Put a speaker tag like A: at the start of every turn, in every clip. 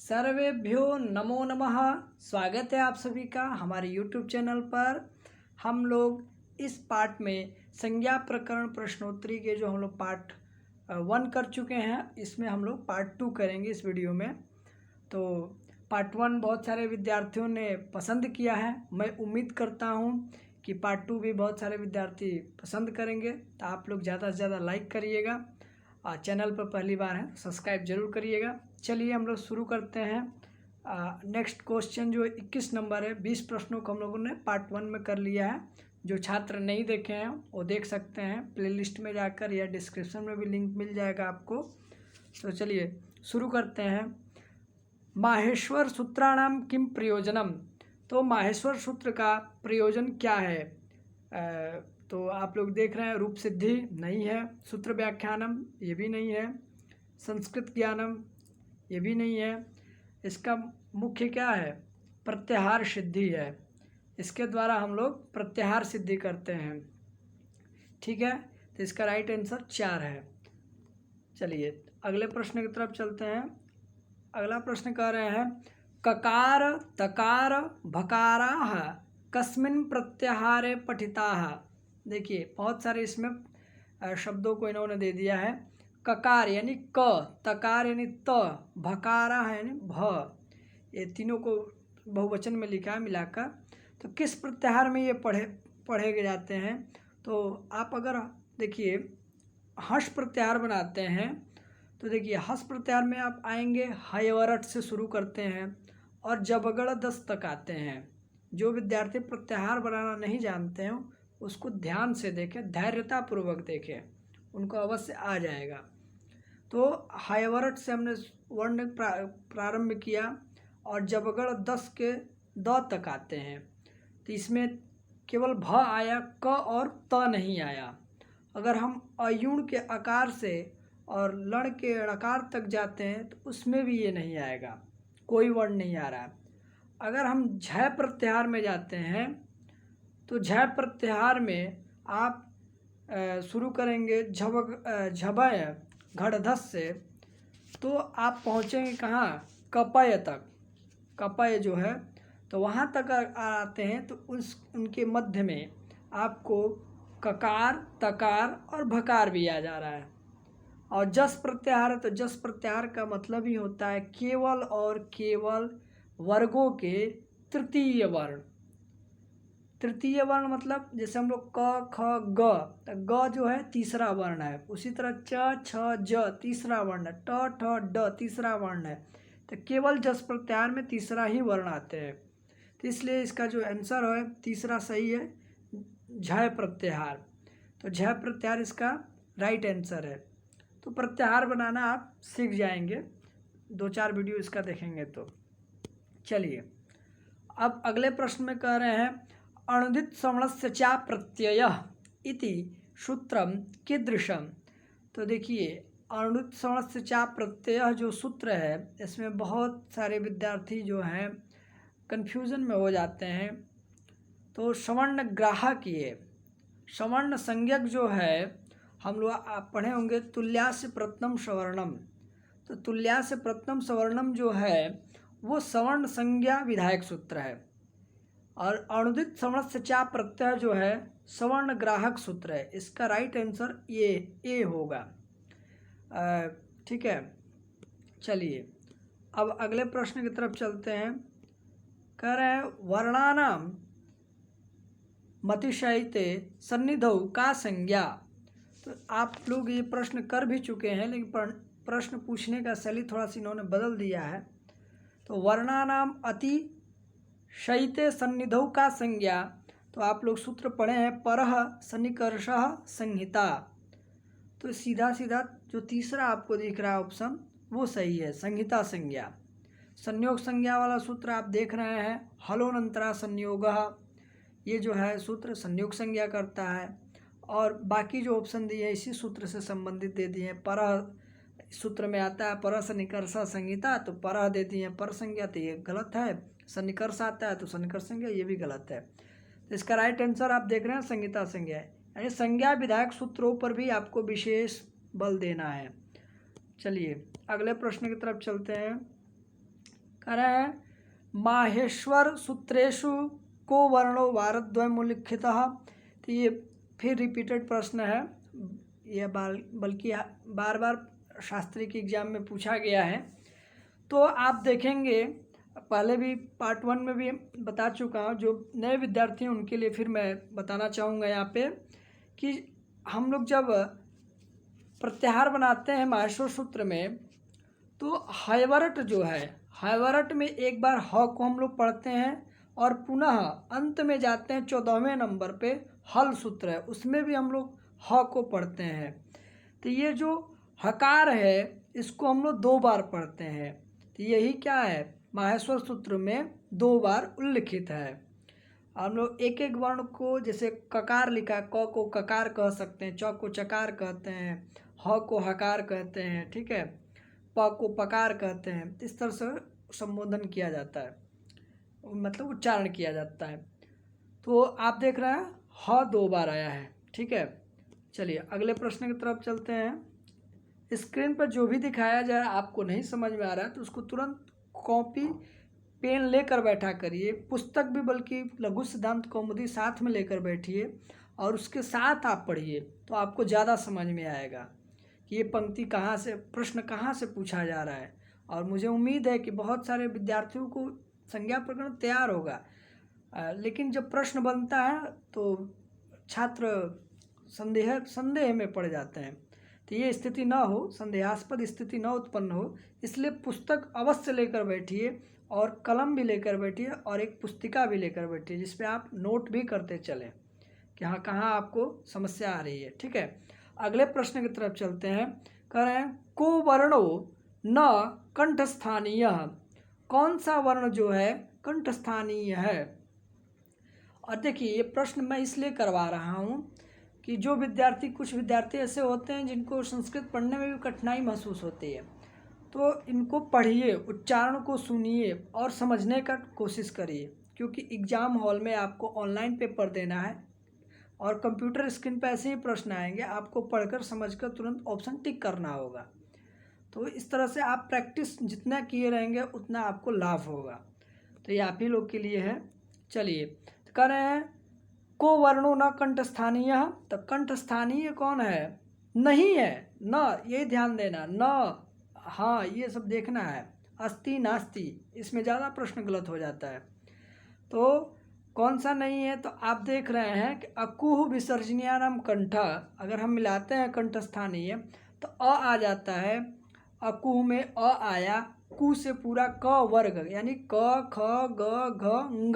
A: सर्वेभ्यो नमो नमः। स्वागत है आप सभी का हमारे YouTube चैनल पर। हम लोग इस पार्ट में संज्ञा प्रकरण प्रश्नोत्तरी के जो हम लोग पार्ट 1 कर चुके हैं, इसमें हम लोग पार्ट 2 करेंगे इस वीडियो में। तो पार्ट 1 बहुत सारे विद्यार्थियों ने पसंद किया है। मैं उम्मीद करता हूँ कि पार्ट 2 भी बहुत सारे विद्यार्थी पसंद करेंगे। तो आप लोग ज़्यादा से ज़्यादा लाइक करिएगा और चैनल पर पहली बार है सब्सक्राइब जरूर करिएगा। चलिए हम लोग शुरू करते हैं। नेक्स्ट क्वेश्चन जो 21 नंबर है, 20 प्रश्नों को हम लोगों ने पार्ट 1 में कर लिया है। जो छात्र नहीं देखे हैं वो देख सकते हैं प्लेलिस्ट में जाकर, या डिस्क्रिप्शन में भी लिंक मिल जाएगा आपको। तो चलिए शुरू करते हैं। माहेश्वर सूत्राणाम किम प्रयोजनम। तो माहेश्वर सूत्र का प्रयोजन क्या है? तो आप लोग देख रहे हैं रूप सिद्धि नहीं है, सूत्र व्याख्यानम ये भी नहीं है, संस्कृत ज्ञानम ये भी नहीं है। इसका मुख्य क्या है? प्रत्याहार सिद्धि है। इसके द्वारा हम लोग प्रत्याहार सिद्धि करते हैं। ठीक है, तो इसका राइट आंसर 4 है। चलिए अगले प्रश्न की तरफ चलते हैं। अगला प्रश्न कह रहे हैं ककार तकार भकाराः कस्मिन् प्रत्याहारे पठिताः। देखिए बहुत सारे इसमें शब्दों को इन्होंने दे दिया है। ककार यानी क, तकार यानी त, भकारा है यानी भ, ये तीनों को बहुवचन में लिखा है मिलाकर। तो किस प्रत्याहार में ये पढ़े जाते हैं? तो आप अगर देखिए हर्ष प्रत्याहार बनाते हैं तो देखिए हस प्रत्याहार में आप आएंगे हयवरट से शुरू करते हैं और जबगड़ दस तक आते हैं। जो विद्यार्थी प्रत्याहार बनाना नहीं जानते हैं उसको ध्यान से देखें, धैर्यतापूर्वक देखें, उनको अवश्य आ जाएगा। तो हयवरट से हमने वर्ण प्रारंभ किया और जबगड़ 10 के द तक आते हैं। तो इसमें केवल भ आया, क और त नहीं आया। अगर हम अयुण के आकार से और लण के णकार तक जाते हैं तो उसमें भी ये नहीं आएगा, कोई वर्ण नहीं आ रहा। अगर हम झ प्रत्याहार में जाते हैं तो झ प्रत्याहार में आप शुरू करेंगे झबय घड़धस से, तो आप पहुँचेंगे कहाँ? कपय तक। कपय जो है तो वहाँ तक आते हैं तो उनके मध्य में आपको ककार, तकार और भकार भी आ जा रहा है। और जस प्रत्याहार है तो जस प्रत्याहार का मतलब ही होता है केवल और केवल वर्गों के तृतीय वर्ण। तृतीय वर्ण मतलब जैसे हम लोग क ख ग, तो ग जो है तीसरा वर्ण है। उसी तरह च छ ज तीसरा वर्ण है, ट ठ ड तीसरा वर्ण है। तो केवल जस प्रत्याहार में तीसरा ही वर्ण आते हैं। तो इसलिए इसका जो आंसर है तीसरा सही है, झ प्रत्याहार। तो झ प्रत्याहार इसका राइट आंसर है। तो प्रत्याहार बनाना आप सीख जाएंगे, 2-4 वीडियो इसका देखेंगे तो। चलिए अब अगले प्रश्न में कह रहे हैं अणुदित सवर्णस्य चा प्रत्ययः इति सूत्रम कीदृशम। तो देखिए अणुदित सवर्णस्य चा प्रत्ययः जो सूत्र है इसमें बहुत सारे विद्यार्थी जो हैं कन्फ्यूज़न में हो जाते हैं। तो सवर्ण ग्राहक, ये सवर्ण संज्ञक जो है हम लोग आप पढ़े होंगे तुल्यास्य प्रथम सवर्णम। तो तुल्यास्य प्रथम सवर्णम जो है वो सवर्ण संज्ञा विधायक सूत्र है, और अणुदित सवर्णस्य चा प्रत्यय जो है सवर्ण ग्राहक सूत्र है। इसका राइट आंसर ये ए होगा। ठीक है, चलिए अब अगले प्रश्न की तरफ चलते हैं। कह रहे हैं वर्णानाम मतिशयिते सन्निधौ का संज्ञा। तो आप लोग ये प्रश्न कर भी चुके हैं, लेकिन प्रश्न पूछने का शैली थोड़ा सा इन्होंने बदल दिया है। तो वर्णानाम अति शयिते सन्निधौ का संज्ञा, तो आप लोग सूत्र पढ़े हैं परः सन्निकर्षः संहिता। तो सीधा सीधा जो तीसरा आपको दिख रहा है ऑप्शन वो सही है, संहिता संज्ञा। संयोग संज्ञा वाला सूत्र आप देख रहे हैं हलोनंतरा संयोगः, ये जो है सूत्र संयोग संज्ञा करता है। और बाकी जो ऑप्शन दिए हैं इसी सूत्र से संबंधित दे दिए हैं। परः सूत्र में आता है परः सन्निकर्ष संहिता, तो परः दे दिए हैं पर संज्ञा, तो ये गलत है। सन्निकर्ष आता है तो सन्निकर्ष संज्ञा, ये भी गलत है। तो इसका राइट आंसर आप देख रहे हैं संहिता संज्ञा है, यानी संज्ञा विधायक सूत्रों पर भी आपको विशेष बल देना है। चलिए अगले प्रश्न की तरफ चलते हैं। कह रहे हैं माहेश्वर सूत्रेषु को वर्णो वारद्वयम् उल्लिखितः। तो ये फिर रिपीटेड प्रश्न है, यह बल्कि बार बार शास्त्री के एग्जाम में पूछा गया है। तो आप देखेंगे, पहले भी पार्ट 1 में भी बता चुका हूँ, जो नए विद्यार्थी हैं उनके लिए फिर मैं बताना चाहूँगा यहाँ पे कि हम लोग जब प्रत्याहार बनाते हैं माहेश्वर सूत्र में, तो हैवरट जो है, हैवरट में एक बार ह को हम लोग पढ़ते हैं और पुनः अंत में जाते हैं 14वें नंबर पे हल सूत्र है, उसमें भी हम लोग ह को पढ़ते हैं। तो ये जो हकार है इसको हम लोग 2 बार पढ़ते हैं। तो यही क्या है, माहेश्वर सूत्र में 2 बार उल्लिखित है। हम लोग एक एक वर्ण को, जैसे ककार लिखा है, क को ककार कह सकते हैं, च को चकार कहते हैं, ह को हकार कहते हैं, ठीक है, प को पकार कहते हैं। इस तरह से संबोधन किया जाता है, मतलब उच्चारण किया जाता है। तो आप देख रहे हैं ह 2 बार आया है, ठीक है। चलिए अगले प्रश्न की तरफ चलते हैं। स्क्रीन पर जो भी दिखाया जाए आपको नहीं समझ में आ रहा है तो उसको तुरंत कॉपी पेन लेकर बैठा करिए, पुस्तक भी बल्कि लघु सिद्धांत कौमुदी साथ में लेकर बैठिए और उसके साथ आप पढ़िए, तो आपको ज़्यादा समझ में आएगा कि ये पंक्ति कहाँ से, प्रश्न कहाँ से पूछा जा रहा है। और मुझे उम्मीद है कि बहुत सारे विद्यार्थियों को संज्ञा प्रकरण तैयार होगा, लेकिन जब प्रश्न बनता है तो छात्र संदेह में पड़ जाते हैं। तो ये स्थिति ना हो, संदेहास्पद स्थिति ना उत्पन्न हो, इसलिए पुस्तक अवश्य लेकर बैठिए और कलम भी लेकर बैठिए और एक पुस्तिका भी लेकर बैठिए जिस पे आप नोट भी करते चलें कि हाँ कहाँ आपको समस्या आ रही है, ठीक है। अगले प्रश्न की तरफ चलते हैं। कह रहे हैं को वर्णो न कंठस्थानीय, कौन सा वर्ण जो है कंठस्थानीय है। और देखिए ये प्रश्न मैं इसलिए करवा रहा हूँ कि जो विद्यार्थी, कुछ विद्यार्थी ऐसे होते हैं जिनको संस्कृत पढ़ने में भी कठिनाई महसूस होती है, तो इनको पढ़िए, उच्चारण को सुनिए और समझने का कोशिश करिए, क्योंकि एग्ज़ाम हॉल में आपको ऑनलाइन पेपर देना है और कंप्यूटर स्क्रीन पर ऐसे ही प्रश्न आएंगे, आपको पढ़कर समझकर तुरंत ऑप्शन टिक करना होगा। तो इस तरह से आप प्रैक्टिस जितना किए रहेंगे उतना आपको लाभ होगा। तो ये आप ही लोग के लिए है। चलिए तो कह रहे हैं को वर्णो न कंठस्थानीय, तो कंठस्थानीय कौन है, नहीं है, न, ये ध्यान देना, न, हाँ ये सब देखना है, अस्ति नास्ति, इसमें ज़्यादा प्रश्न गलत हो जाता है। तो कौन सा नहीं है, तो आप देख रहे हैं कि अकुह विसर्जनीयानाम कंठ, अगर हम मिलाते हैं कंठस्थानीय तो अ आ जाता है, अकुह में अ आया, कु से पूरा क वर्ग यानी क ख ग घ ङ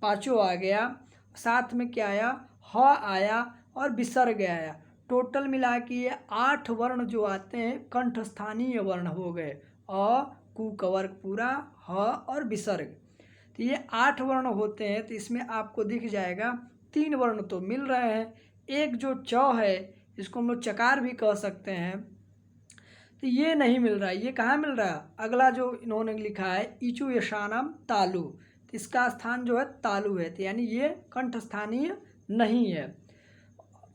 A: पाँचों आ गया, साथ में क्या आया, ह आया और विसर्ग आया। टोटल मिला के ये 8 वर्ण जो आते हैं कंठस्थानीय वर्ण हो गए, अ कु का वर्ग पूरा, ह और विसर्ग। तो ये 8 वर्ण होते हैं। तो इसमें आपको दिख जाएगा 3 वर्ण तो मिल रहे हैं, एक जो च है इसको हम लोग चकार भी कह सकते हैं, तो ये नहीं मिल रहा है। ये कहाँ मिल रहा है, अगला जो इन्होंने लिखा है इचु यशानाम तालु, तो इसका स्थान जो है तालु है, तो यानी ये कंठस्थानीय नहीं है।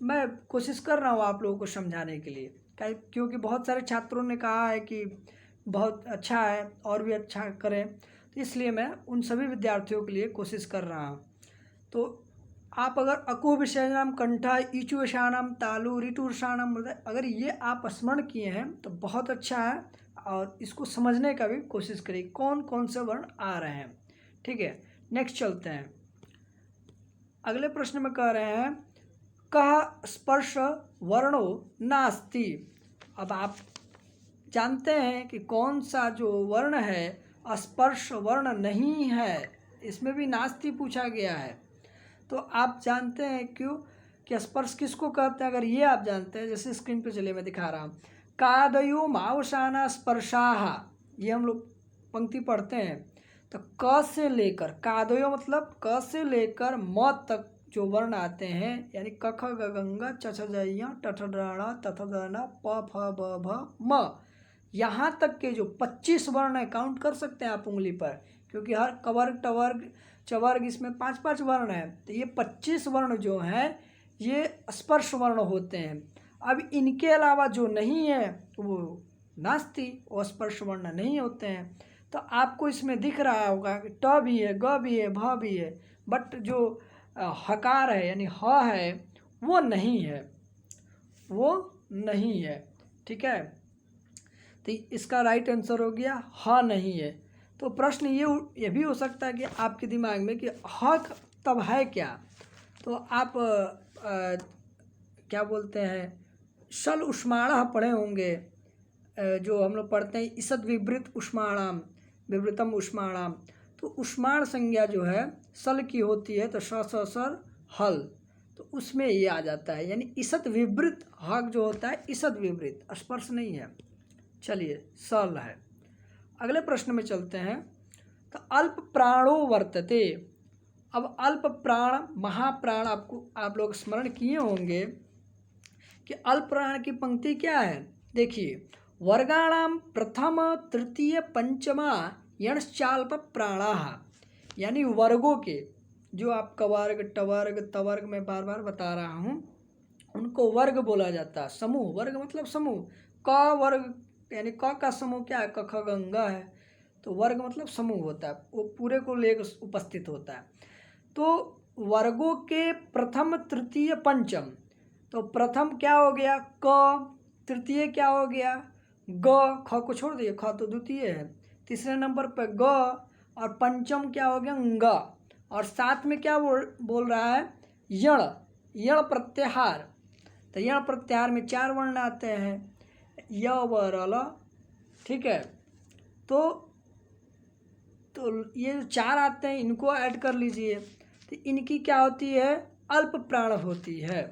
A: मैं कोशिश कर रहा हूँ आप लोगों को समझाने के लिए, क्योंकि बहुत सारे छात्रों ने कहा है कि बहुत अच्छा है और भी अच्छा करें, तो इसलिए मैं उन सभी विद्यार्थियों के लिए कोशिश कर रहा हूँ। तो आप अगर अकु विषयानाम कंठा, ईचु विषयानाम तालु, ऋतु विषयानाम, अगर ये आप स्मरण किए हैं तो बहुत अच्छा है, और इसको समझने का भी कोशिश करिए कौन कौन से वर्ण आ रहे हैं, ठीक है। नेक्स्ट चलते हैं। अगले प्रश्न में कह रहे हैं कह स्पर्श वर्णो नास्ति। अब आप जानते हैं कि कौन सा जो वर्ण है स्पर्श वर्ण नहीं है, इसमें भी नास्ति पूछा गया है। तो आप जानते हैं क्यों कि स्पर्श किसको कहते हैं, अगर ये आप जानते हैं, जैसे स्क्रीन पे चलिए मैं दिखा रहा हूँ, कादयो मावसाना स्पर्शाह, ये हम लोग पंक्ति पढ़ते हैं। तो क से लेकर, कादयो मतलब क से लेकर म तक जो वर्ण आते हैं, यानी क ख ग घ च छ ज य ट ठ ड ढ़ त थ द न प फ ब भ म, यहाँ तक के जो 25 वर्ण है, काउंट कर सकते हैं आप उंगली पर, क्योंकि हर कवर्ग टवर्ग चवर्ग इसमें 5-5 वर्ण है। तो ये 25 वर्ण जो हैं ये स्पर्श वर्ण होते हैं। अब इनके अलावा जो नहीं है वो नास्ति, वो स्पर्श वर्ण नहीं होते हैं। तो आपको इसमें दिख रहा होगा कि ट भी है, ग भी है, भ भी है, बट जो हकार है यानी ह है वो नहीं है, वो नहीं है। ठीक है, तो इसका राइट आंसर हो गया ह नहीं है। तो प्रश्न ये भी हो सकता है कि आपके दिमाग में कि ह तब है क्या, तो आप क्या बोलते हैं, सल उष्माणः पढ़े होंगे, जो हम लोग पढ़ते हैं ईसद विवृत उष्माणाम विवृतम उष्माणाम। तो उष्माण संज्ञा जो है सल की होती है, तो स स सर हल, तो उसमें ये आ जाता है, यानी ईसद विवृत हक जो होता है ईसद विवृत, स्पर्श नहीं है। चलिए सल है। अगले प्रश्न में चलते हैं। तो अल्प प्राणो वर्तते। अब अल्प प्राण महाप्राण आप लोग स्मरण किए होंगे कि अल्प प्राण की पंक्ति क्या है। देखिए, वर्गाणाम प्रथम तृतीय पंचमा यणश्चाल्प प्राणाः, यानी वर्गों के जो आपका वर्ग टवर्ग तवर्ग में बार बार बता रहा हूँ, उनको वर्ग बोला जाता है। समूह, वर्ग मतलब समूह। क वर्ग यानी क का समूह क्या है, क ख ग घ है, तो वर्ग मतलब समूह होता है, वो पूरे को लेकर उपस्थित होता है। तो वर्गों के प्रथम तृतीय पंचम, तो प्रथम क्या हो गया क, तृतीय क्या हो गया ग, ख को छोड़ दिए, ख तो द्वितीय है, तीसरे नंबर पर ग, और पंचम क्या हो गया ग, और साथ में क्या बोल रहा है यण, यण प्रत्याहार। तो यण प्रत्याहार में 4 वर्ण आते हैं, य व र ल। ठीक है, तो ये 4 आते हैं, इनको ऐड कर लीजिए, तो इनकी क्या होती है अल्प प्राण होती है।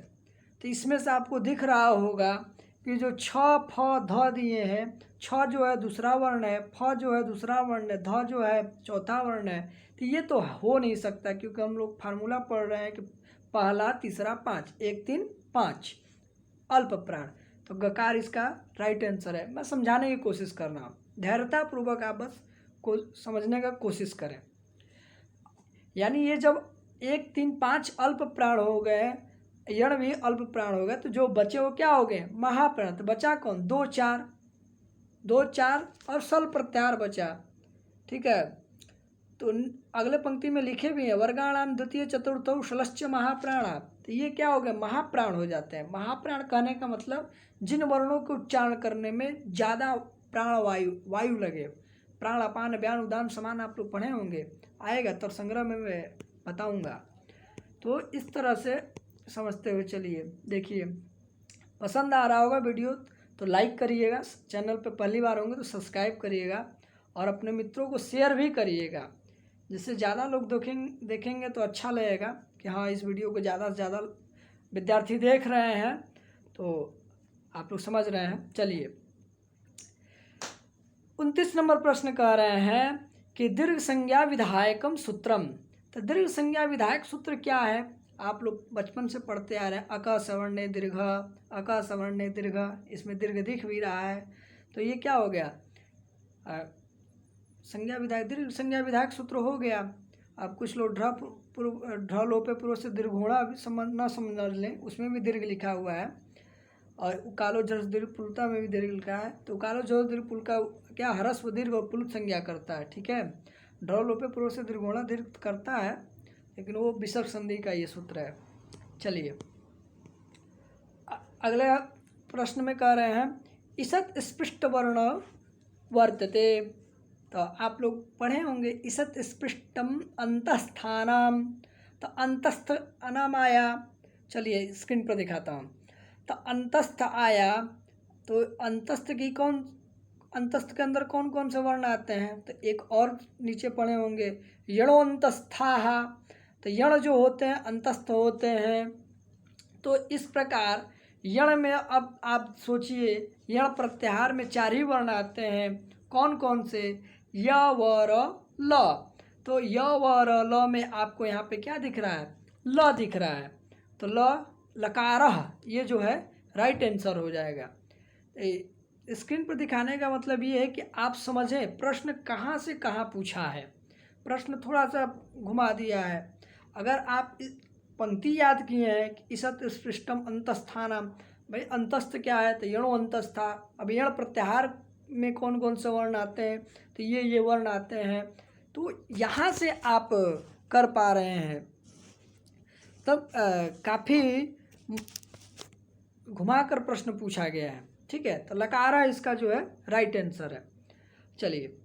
A: तो इसमें से आपको दिख रहा होगा कि जो छ फ ध दिए हैं, छ जो है दूसरा वर्ण है, फ जो है दूसरा वर्ण है, ध जो है चौथा वर्ण है, तो ये तो हो नहीं सकता, क्योंकि हम लोग फार्मूला पढ़ रहे हैं कि पहला तीसरा पाँच, 1 3 5 अल्प प्राण। तो गकार इसका राइट आंसर है। मैं समझाने की कोशिश कर रहा हूँ, धैर्यतापूर्वक आप बस को समझने का कोशिश करें। यानी ये जब 1 3 5 अल्प प्राण हो गए, यण भी अल्प प्राण हो गए, तो जो बचे वो क्या हो गए महाप्राण। तो बचा कौन 2 4, 2 4 और सल प्रत्याहार बचा। ठीक है, तो अगले पंक्ति में लिखे भी हैं वर्गाणाम द्वितीय चतुर्थौ शलश्च महाप्राणा। तो ये क्या हो गए महाप्राण हो जाते हैं। महाप्राण कहने का मतलब जिन वर्णों के उच्चारण करने में ज़्यादा प्राण वायु लगे। प्राण अपान व्यान उदान समान आप लोग पढ़े होंगे, आएगा तो संग्रह में मैं बताऊंगा। तो इस तरह से समझते हुए चलिए। देखिए, पसंद आ रहा होगा वीडियो तो लाइक करिएगा, चैनल पे पहली बार होंगे तो सब्सक्राइब करिएगा, और अपने मित्रों को शेयर भी करिएगा, जिससे ज़्यादा लोग देखेंगे तो अच्छा लगेगा कि हाँ इस वीडियो को ज़्यादा से ज़्यादा विद्यार्थी देख रहे हैं, तो आप लोग समझ रहे हैं। चलिए, 29 नंबर प्रश्न कह रहे हैं कि दीर्घ संज्ञा विधायकम सूत्रम। तो दीर्घ संज्ञा विधायक सूत्र क्या है, आप लोग बचपन से पढ़ते आ रहे हैं, अक सवर्णे दीर्घ, अक सवर्णे दीर्घ, इसमें दीर्घ दिख भी रहा है। तो ये क्या हो गया संज्ञा विधायक, दीर्घ संज्ञा विधायक सूत्र हो गया। अब कुछ लोग ढ लोपे पूर्व से दीर्घोड़ा समझ लें, उसमें भी दीर्घ लिखा हुआ है, और उकालो जस दीर्घ पुलता में भी दीर्घ लिखा है। तो उकालो जस दीर्घ पुल का क्या ह्रस्व दीर्घ और पुलुत संज्ञा करता है। ठीक है, ढ लोपे पूर्व से दीर्घोड़ा दीर्घ करता है, लेकिन वो विसर्ग संधि का ये सूत्र है। चलिए, अगले प्रश्न में कह रहे हैं ईसत स्पृष्ट वर्ण वर्तते। तो आप लोग पढ़े होंगे ईसत स्पृष्टम अंतस्थानाम। तो अंतस्थ अनाम आया, चलिए स्क्रीन पर दिखाता हूँ। तो अंतस्थ आया, तो अंतस्थ की अंतस्थ के अंदर कौन कौन से वर्ण आते हैं, तो एक और नीचे पढ़े होंगे यणोन्तस्थाः। तो यण जो होते हैं अंतस्थ होते हैं। तो इस प्रकार यण में अब आप सोचिए, यण प्रत्याहार में 4 ही वर्ण आते हैं, कौन कौन से, य व र ल। तो य व र ल में आपको यहाँ पे क्या दिख रहा है ल दिख रहा है, तो ल लकारः ये जो है राइट आंसर हो जाएगा। स्क्रीन पर दिखाने का मतलब ये है कि आप समझें प्रश्न कहाँ से कहाँ पूछा है, प्रश्न थोड़ा सा घुमा दिया है। अगर आप पंक्ति याद किए हैं कि ईसत स्पृष्टम अंतस्थानम, भाई अंतस्थ क्या है, तो यणो अंतस्था। अब यण प्रत्याहार में कौन कौन से वर्ण आते हैं, तो ये वर्ण आते हैं। तो यहाँ से आप कर पा रहे हैं। तब काफ़ी घुमाकर प्रश्न पूछा गया है, ठीक है। तो लकारा इसका जो है राइट आंसर है। चलिए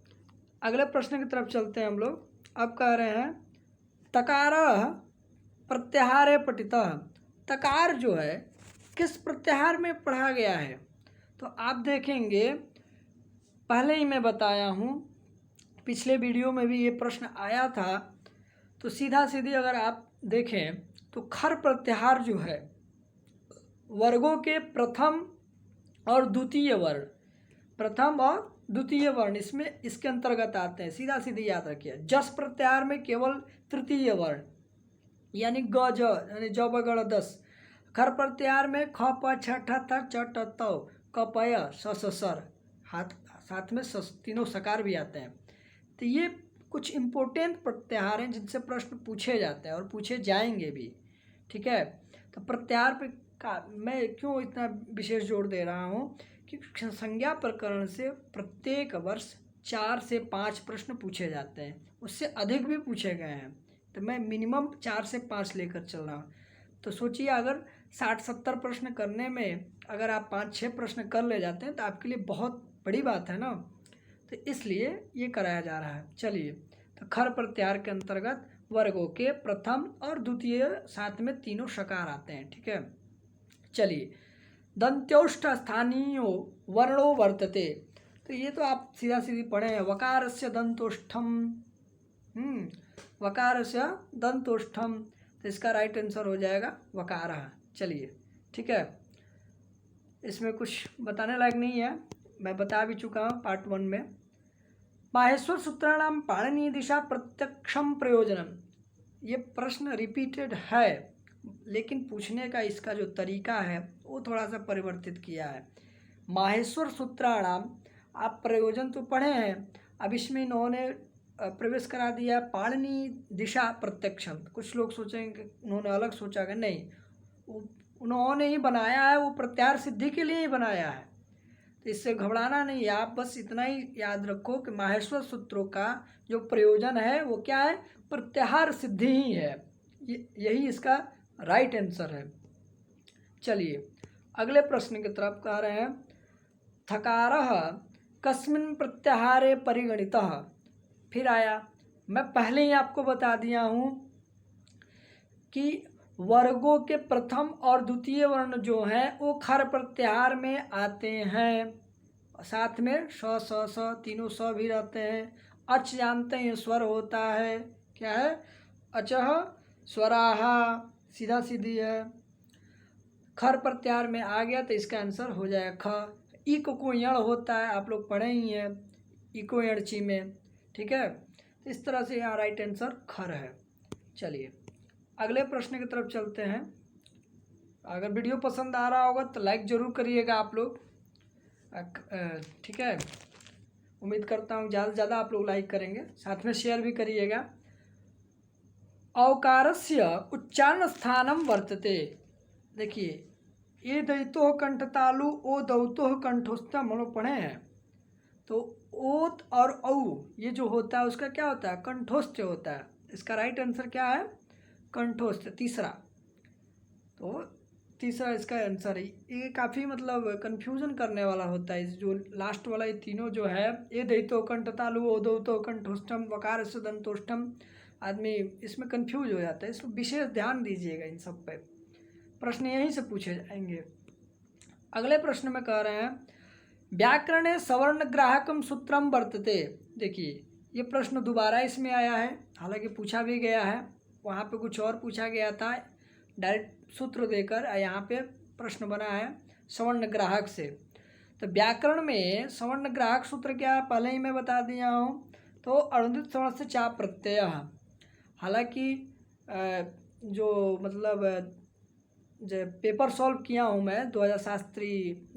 A: अगले प्रश्न की तरफ चलते हैं हम लोग। अब कह रहे हैं तकार प्रत्याहारे पठितः। तकार जो है किस प्रत्याहार में पढ़ा गया है, तो आप देखेंगे पहले ही मैं बताया हूँ, पिछले वीडियो में भी ये प्रश्न आया था। तो सीधा सीधी अगर आप देखें तो खर प्रत्याहार जो है वर्गों के प्रथम और द्वितीय वर्ण, प्रथम और द्वितीय वर्ण इसमें इसके अंतर्गत आते हैं। सीधा सीधी याद रखिए। जस प्रत्याहार में केवल तृतीय वर्ण यानी ग ज यानी ज ब ग दस। खर प्रत्याहार में ख प छ ठ थ च ट त क प य स स सर, हाथ साथ में तीनों सकार भी आते हैं। तो ये कुछ इम्पोर्टेंट प्रत्याहार हैं जिनसे प्रश्न पूछे जाते हैं और पूछे जाएंगे भी, ठीक है। तो प्रत्याहार पे का मैं क्यों इतना विशेष जोर दे रहा हूँ कि संज्ञा प्रकरण से प्रत्येक वर्ष 4 से 5 प्रश्न पूछे जाते हैं, उससे अधिक भी पूछे गए हैं। तो मैं मिनिमम 4 से 5 लेकर चल रहा हूँ। तो सोचिए अगर 60-70 प्रश्न करने में अगर आप 5-6 प्रश्न कर ले जाते हैं तो आपके लिए बहुत बड़ी बात है ना। तो इसलिए ये कराया जा रहा है। चलिए तो खर प्रत्याहार के अंतर्गत वर्गों के प्रथम और द्वितीय साथ में तीनों शकार आते हैं, ठीक है। चलिए दंत्योष्ठ स्थानीयो वर्णो वर्तते। तो ये तो आप सीधा सीधी पढ़े हैं। वकारस्य दंतोष्ठम, वकारस्य दंतोष्ठम, तो इसका राइट आंसर हो जाएगा वकारः। चलिए ठीक है, इसमें कुछ बताने लायक नहीं है, मैं बता भी चुका हूँ पार्ट 1 में। माहेश्वर सूत्राणाम पाणिनीय दिशा प्रत्यक्षम प्रयोजनम, ये प्रश्न रिपीटेड है लेकिन पूछने का इसका जो तरीका है वो थोड़ा सा परिवर्तित किया है। माहेश्वर सूत्राणाम आप प्रयोजन तो पढ़े हैं, अब इसमें इन्होंने प्रवेश करा दिया पाणिनीय दिशा प्रत्यक्षम। कुछ लोग सोचेंगे उन्होंने अलग सोचा कि नहीं, उन्होंने ही बनाया है, वो प्रत्याहार सिद्धि के लिए ही बनाया है। तो इससे घबराना नहीं है, आप बस इतना ही याद रखो कि माहेश्वर सूत्रों का जो प्रयोजन है वो क्या है, प्रत्याहार सिद्धि ही है। यही इसका राइट आंसर है। चलिए अगले प्रश्न की तरफ कह रहे हैं थकारः कस्मिन् प्रत्याहारे परिगणितः। फिर आया, मैं पहले ही आपको बता दिया हूँ कि वर्गों के प्रथम और द्वितीय वर्ण जो हैं वो खर प्रत्याहार में आते हैं, साथ में स स स तीनों स भी रहते हैं। अच जानते हैं स्वर होता है, क्या है, अचह स्वराहा, सीधा सीधी है। खर प्रत्याहार में आ गया तो इसका आंसर हो जाएगा ख। इक को यण होता है, आप लोग पढ़े ही हैं इको यणची में, ठीक है। इस तरह से यहाँ राइट आंसर खर है। चलिए अगले प्रश्न की तरफ चलते हैं। अगर वीडियो पसंद आ रहा होगा तो लाइक ज़रूर करिएगा आप लोग, ठीक है। उम्मीद करता हूँ ज़्यादा से ज़्यादा आप लोग लाइक करेंगे, साथ में शेयर भी करिएगा। औकारस्य उच्चारण स्थानम वर्तते। देखिए ये दैतो कंठतालु ओ दौतो कंठोस्तम हम लोग पढ़े हैं। तो ओत और औ ये जो होता है उसका क्या होता है, कंठोस्थ होता है। इसका राइट आंसर क्या है, कंठोस्थ, तीसरा। तो तीसरा इसका आंसर है। ये काफ़ी मतलब कन्फ्यूज़न करने वाला होता है, जो लास्ट वाला ये तीनों जो है, ये दैतो कंठतालु ओ दौतो कंठोष्ठम वकारस्य दंतोष्ठम, आदमी इसमें कंफ्यूज हो जाता है। इसमें विशेष ध्यान दीजिएगा, इन सब पे प्रश्न यहीं से पूछे जाएंगे। अगले प्रश्न में कह रहे हैं व्याकरणे सवर्ण ग्राहकम सूत्रम वर्तते। देखिए ये प्रश्न दोबारा इसमें आया है, हालांकि पूछा भी गया है, वहाँ पे कुछ और पूछा गया था डायरेक्ट सूत्र देकर, यहाँ पे प्रश्न बना है सवर्ण ग्राहक से। तो व्याकरण में सवर्ण ग्राहक सूत्र क्या है पहले ही मैं बता दिया हूँ। तो अनुदित सवर्ण से चा प्रत्यय, हालांकि जो मतलब जो पेपर सॉल्व किया हूँ मैं 2000 शास्त्री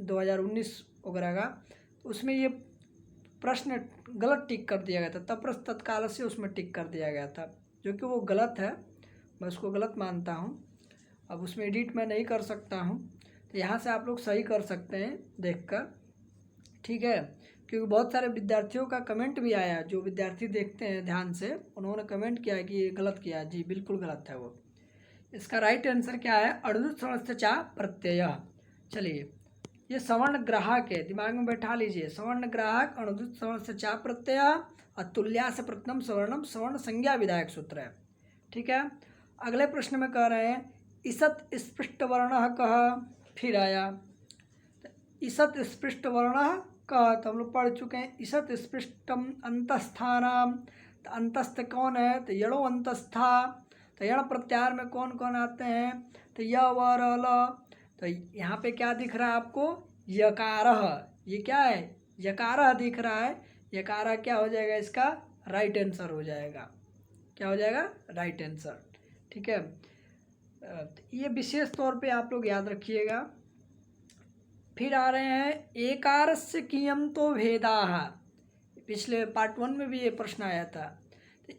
A: 2019 वगैरह का, तो उसमें ये प्रश्न गलत टिक कर दिया गया था, तप्रस तत्काल से उसमें टिक कर दिया गया था, जो कि वो गलत है, मैं उसको गलत मानता हूँ। अब उसमें एडिट मैं नहीं कर सकता हूँ, तो यहाँ से आप लोग सही कर सकते हैं देखकर, ठीक है। क्योंकि बहुत सारे विद्यार्थियों का कमेंट भी आया, जो विद्यार्थी देखते हैं ध्यान से, उन्होंने कमेंट किया कि ये गलत किया। जी बिल्कुल गलत है वो। इसका राइट आंसर क्या है? अणुदुत सवर्णस्य चा प्रत्यय। चलिए, ये सवर्ण ग्राहक है, दिमाग में बैठा लीजिए। सवर्ण ग्राहक अणुदुत सवर्णस्य चा प्रत्यय अतुल्यास प्रथम सवर्णम सवर्ण संज्ञा विधायक सूत्र है। ठीक है। अगले प्रश्न में कह रहे हैं ईसत् स्पृष्ट वर्ण कह। फिर आया ईसत् स्पृष्ट वर्ण कह, तो हम लोग पढ़ चुके हैं। ईसत् स्पृष्टम अंतस्थानाम, तो अंतस्थ कौन है? तो यणो अंतस्था। तो यण प्रत्याहार में कौन कौन आते हैं? तो य व र ल। तो यहाँ पे क्या दिख रहा है आपको? यकारः। ये क्या है? यकारः दिख रहा है। यकारः क्या हो जाएगा? इसका राइट आंसर हो जाएगा। क्या हो जाएगा? Right answer. ठीक है। ये विशेष तौर पे आप लोग याद रखिएगा। फिर आ रहे हैं एकारस्य कियंतो भेदाः। पिछले पार्ट 1 में भी ये प्रश्न आया था।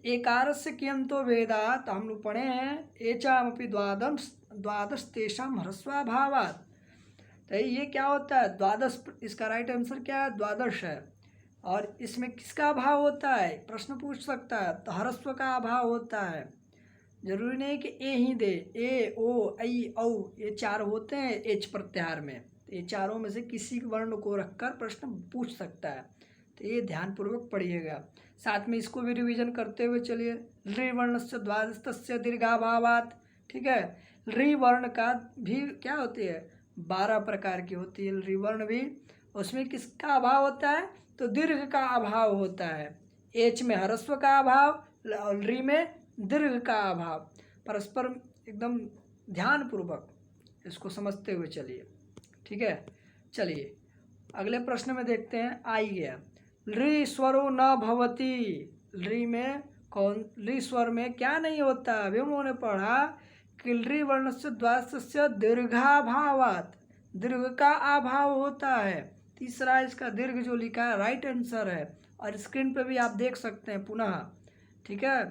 A: एकारस्य कियंतो भेदाः, तो हम लोग पढ़े हैं एचामपि द्वादश तेषां ह्रस्वाभावात्। तो ये क्या होता है? द्वादश। इसका राइट आंसर क्या है? द्वादश है। और इसमें किसका अभाव होता है? प्रश्न पूछ सकता है। तो ह्रस्व का अभाव होता है। जरूरी नहीं कि ए ही दे, ए ओ ऐ औ ये 4 होते हैं एच प्रत्याहार में। तो ये चारों में से किसी वर्ण को रखकर प्रश्न पूछ सकता है। तो ये ध्यानपूर्वक पढ़िएगा। साथ में इसको भी रिवीजन करते हुए चलिए। ऋ वर्णस्य द्वादशस्य दीर्घाभावात्। ठीक है। ऋ वर्ण का भी क्या होती है? 12 प्रकार की होती है ऋ वर्ण भी। उसमें किसका अभाव होता है? तो दीर्घ का अभाव होता है। एच में ह्रस्व का अभाव, ऋ में दीर्घ का अभाव। परस्पर एकदम ध्यानपूर्वक इसको समझते हुए चलिए। ठीक है। चलिए अगले प्रश्न में देखते हैं। आई गया ऋ स्वरो न भवति। ऋ में कौन? ऋ स्वर में क्या नहीं होता? अभी उन्होंने पढ़ा कि ऋ वर्णस्य द्वादशस्य दीर्घाभावात्, दीर्घ का अभाव होता है। तीसरा इसका दीर्घ जो लिखा है राइट आंसर है। और स्क्रीन पे भी आप देख सकते हैं पुनः। ठीक है,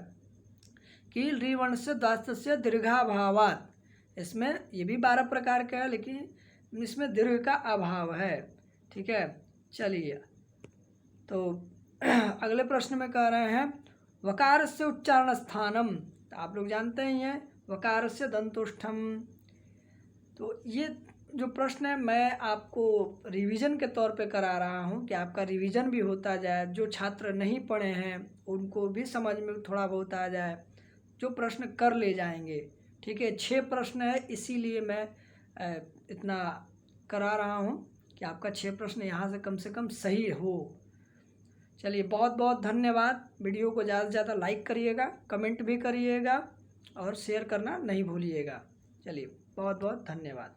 A: कि ऋ वर्णस्य द्वादशस्य दीर्घाभावात्। इसमें ये भी 12 प्रकार का है, लेकिन इसमें दीर्घ का अभाव है। ठीक है। चलिए, तो अगले प्रश्न में कह रहे हैं वकारस्य उच्चारण स्थानम। तो आप लोग जानते ही हैं वकारस्य दंतोष्ठम। तो ये जो प्रश्न है मैं आपको रिवीजन के तौर पे करा रहा हूँ कि आपका रिवीजन भी होता जाए। जो छात्र नहीं पढ़े हैं उनको भी समझ में थोड़ा बहुत आ जाए, जो प्रश्न कर ले जाएंगे। ठीक है। 6 प्रश्न है, इसीलिए मैं इतना करा रहा हूँ कि आपका 6 प्रश्न यहाँ से कम सही हो। चलिए, बहुत बहुत धन्यवाद। वीडियो को ज़्यादा से ज़्यादा लाइक करिएगा, कमेंट भी करिएगा और शेयर करना नहीं भूलिएगा। चलिए, बहुत बहुत धन्यवाद।